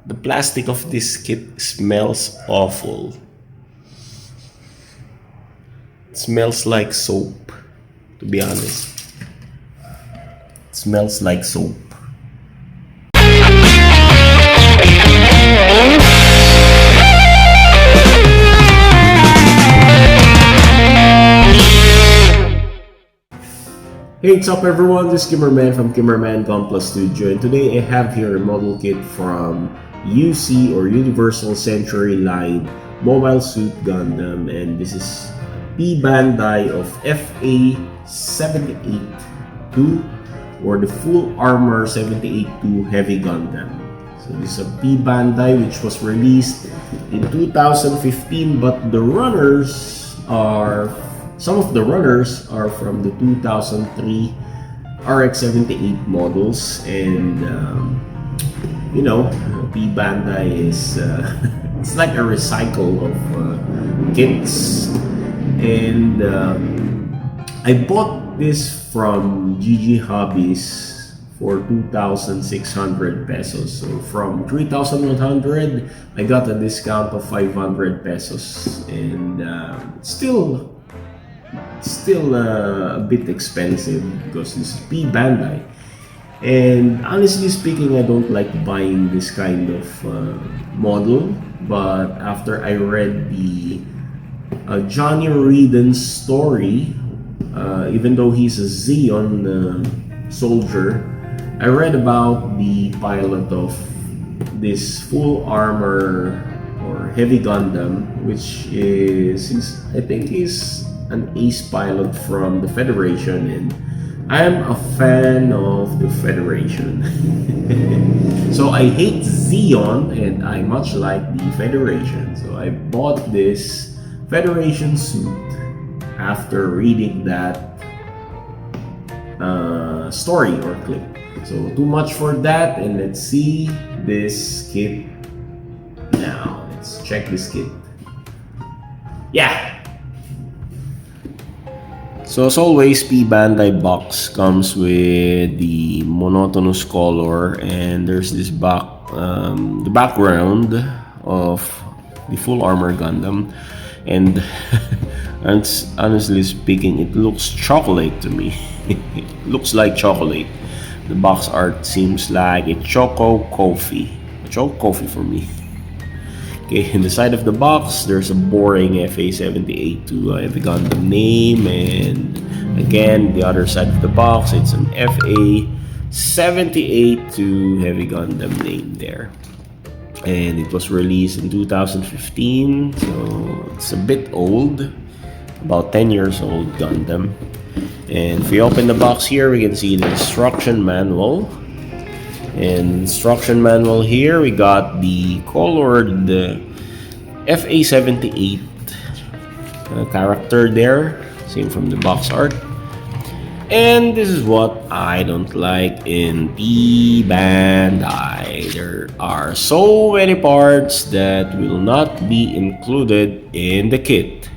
The plastic of this kit smells awful. It smells like soap, to be honest. It smells like soap. Hey, what's up everyone? This is Kimmerman from Kimmerman Gunpla Studio, and today I have here a model kit from UC or Universal Century Line Mobile Suit Gundam, and this is PBandai of FA-78-2 or the Full Armor 78-2 Heavy Gundam. So this is a PBandai which was released in 2015, but the runners are some of the runners are from the 2003 RX-78 models, and you know, PBandai is it's like a recycle of kits, and I bought this from GGHobbiez for 2,600 pesos. So from 3,100, I got a discount of 500 pesos, and still a bit expensive because it's PBandai. And honestly speaking, I don't like buying this kind of model, but after I read the Johnny Reedon's story, even though he's a Zeon soldier, I read about the pilot of this full armor or heavy Gundam, which is, I think, is an ace pilot from the Federation, and I am a fan of the Federation. So I hate Zeon and I much like the Federation, so I bought this Federation suit after reading that story or clip. So too much for that, and let's see this kit now. Let's check this kit. Yeah. So as always, PBandai box comes with the monotonous color, and there's this the background of the full armor Gundam, and honestly speaking, it looks chocolate to me. It looks like chocolate. The box art seems like a choco coffee for me. Okay, in the side of the box, there's a boring FA-78-2 Heavy Gundam name, and again, the other side of the box, it's an FA-78-2 Heavy Gundam name there. And it was released in 2015, so it's a bit old, about 10 years old Gundam. And if we open the box here, we can see the instruction manual. And instruction manual here, we got the colored FA-78 character there, same from the box art. And this is what I don't like in PBandai. There are so many parts that will not be included in the kit.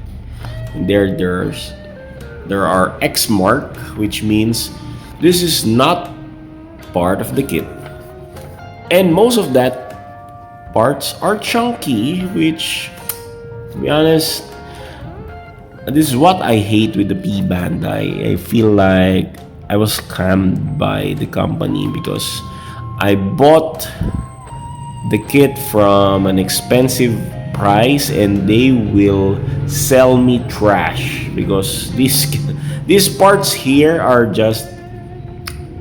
And there are X mark, which means this is not part of the kit. And most of that parts are chunky, which, to be honest, this is what I hate with the PBandai. I feel like I was scammed by the company because I bought the kit from an expensive price and they will sell me trash because these parts here are just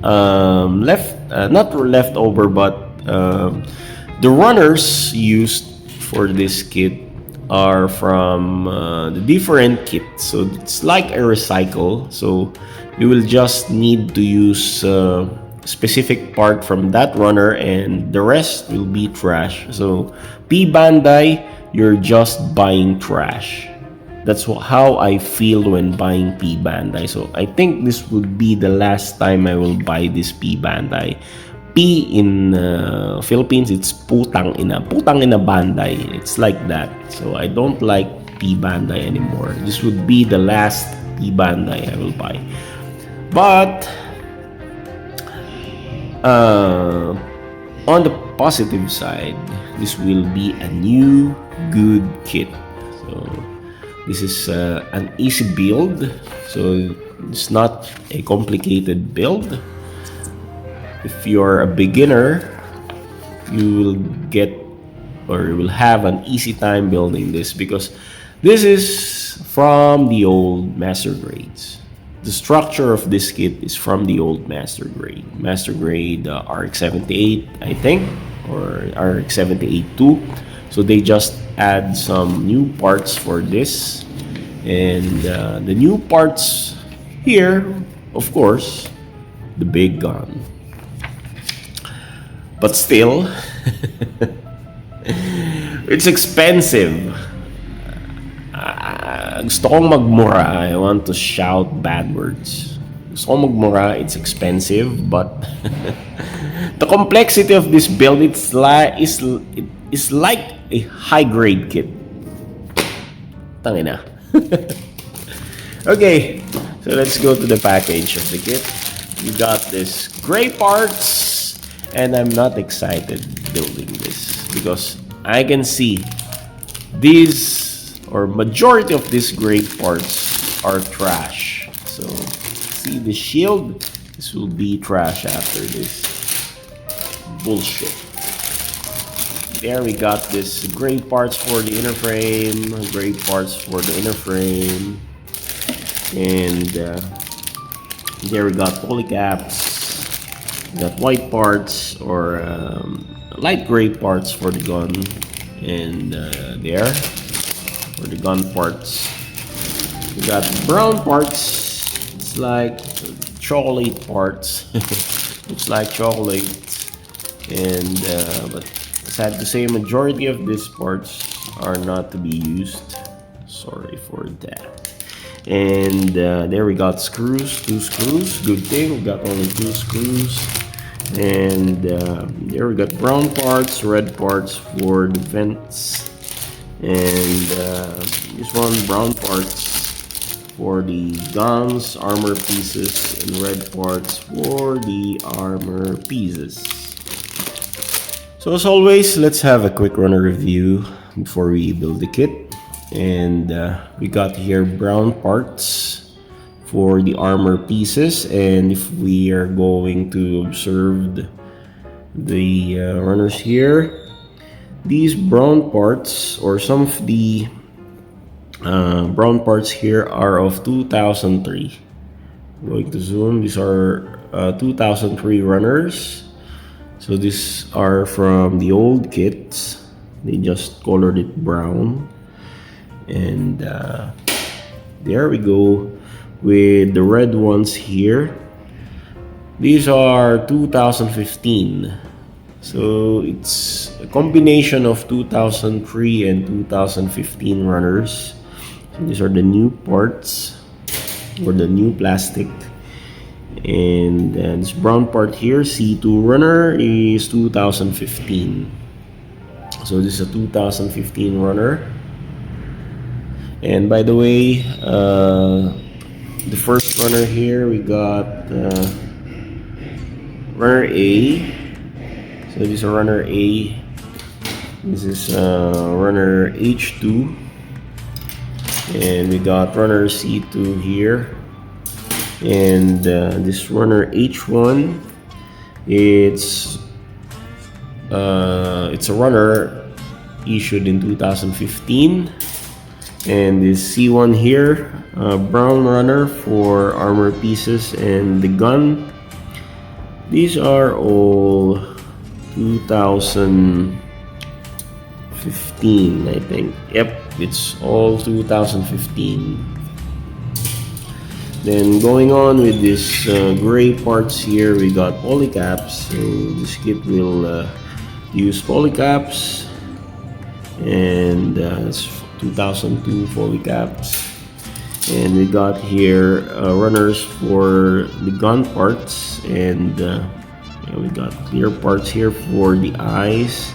not leftover, but the runners used for this kit are from the different kits, so it's like a recycle. So you will just need to use a specific part from that runner and the rest will be trash. So PBandai, you're just buying trash. That's how I feel when buying PBandai. So I think this would be the last time I will buy this PBandai. P in Philippines, it's putang ina bandai. It's like that. So I don't like PBandai anymore. This would be the last PBandai I will buy. But on the positive side, this will be a new good kit. So this is an easy build, so it's not a complicated build. If you're a beginner, you will get, or you will have an easy time building this, because this is from the old master grades. The structure of this kit is from the old master grade RX-78, I think, or RX-78-2. So they just add some new parts for this, and the new parts here, of course, the big gun. But still, it's expensive. Gusto kong magmura. I want to shout bad words. Gusto kong magmura. It's expensive, but the complexity of this build is like a high grade kit. Tangina. Okay, so let's go to the package of the kit. You got this gray parts, and I'm not excited building this because I can see these, or majority of these gray parts, are trash. So see the shield, this will be trash after this bullshit. There we got this gray parts for the inner frame, gray parts for the inner frame, and there we got polycaps. We got white parts, or light gray parts for the gun, and there for the gun parts. We got brown parts. It's like chocolate parts. Looks like chocolate, and but sad to say, majority of these parts are not to be used. Sorry for that. And there we got screws, 2 screws. Good thing we got only 2 screws. And there we got brown parts, red parts for the vents, and this one brown parts for the guns, armor pieces, and red parts for the armor pieces. So as always, let's have a quick runner review before we build the kit. And we got here brown parts for the armor pieces, and if we are going to observe the runners here, these brown parts, or some of the brown parts here, are of 2003. I'm going to zoom. These are 2003 runners. So these are from the old kits. They just colored it brown. And there we go with the red ones here. These are 2015. So it's a combination of 2003 and 2015 runners. So these are the new parts, or the new plastic. And this brown part here, C2 runner, is 2015. So this is a 2015 runner. And by the way, the first runner here, we got runner A. So this is a runner A. This is runner H2. And we got runner C2 here. And this runner H1, it's a runner issued in 2015. And this C1 here, brown runner for armor pieces and the gun. These are all 2015, I think. Yep, it's all 2015. Then going on with this gray parts here, we got polycaps. So this kit will use polycaps, and it's 2002 polycaps. And we got here runners for the gun parts, and we got clear parts here for the eyes.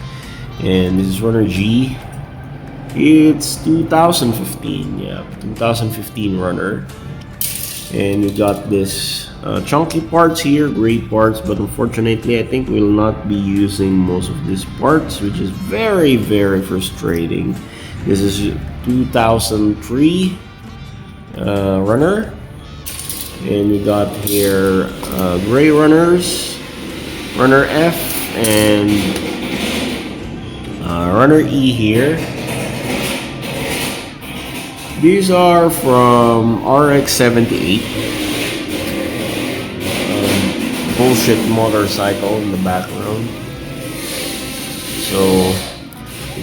And this is runner G. It's 2015, yeah, 2015 runner. And we got this chunky parts here, great parts, but unfortunately I think we'll not be using most of these parts, which is very frustrating. This is 2003 runner, and we got here gray runners, runner F, and runner E here. These are from RX-78. Bullshit motorcycle in the background. So,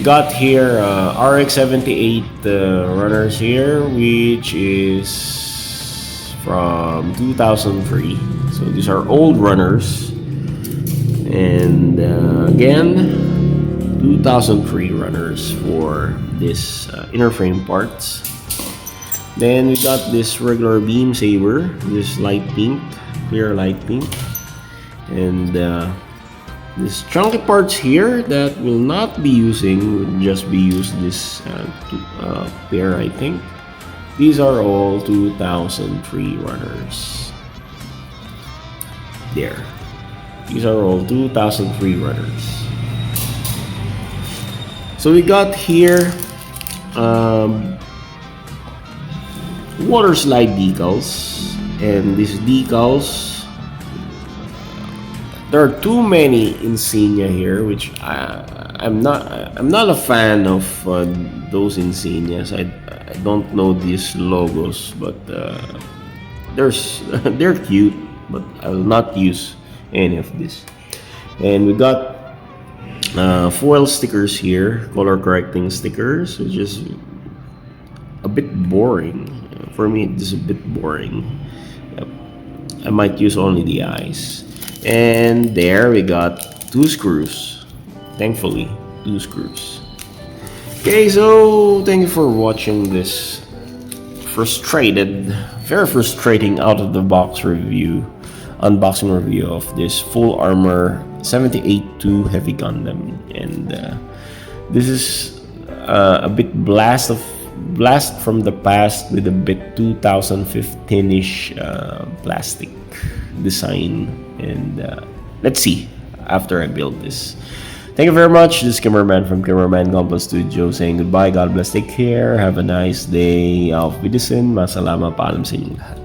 got here RX-78 runners here, which is from 2003. So these are old runners. And again, 2003 runners for this inner frame parts. Then we got this regular beam saber, this light pink, clear light pink, and this chunky parts here that will not be using, will just be used this pair, I think. These are all 2003 runners. There. These are all 2003 runners. So we got here water slide decals, and these decals, there are too many insignia here, which I'm not a fan of those insignias. I don't know these logos, but they're cute, but I will not use any of this. And we got foil stickers here, color correcting stickers, which is a bit boring. For me, it is a bit boring. Yep. I might use only the eyes. And there we got 2 screws. Thankfully, 2 screws. Okay, so thank you for watching this very frustrating out of the box review, unboxing review of this full armor 78-2 heavy Gundam. And this is a bit blast from the past with a bit 2015-ish plastic design. And let's see after I build this. Thank you very much. This is Cameraman from Cameraman Gunpla Studio saying goodbye. God bless, take care, have a nice day. Auf Wiedersehen. Masalama, paalam sa inyong lahat.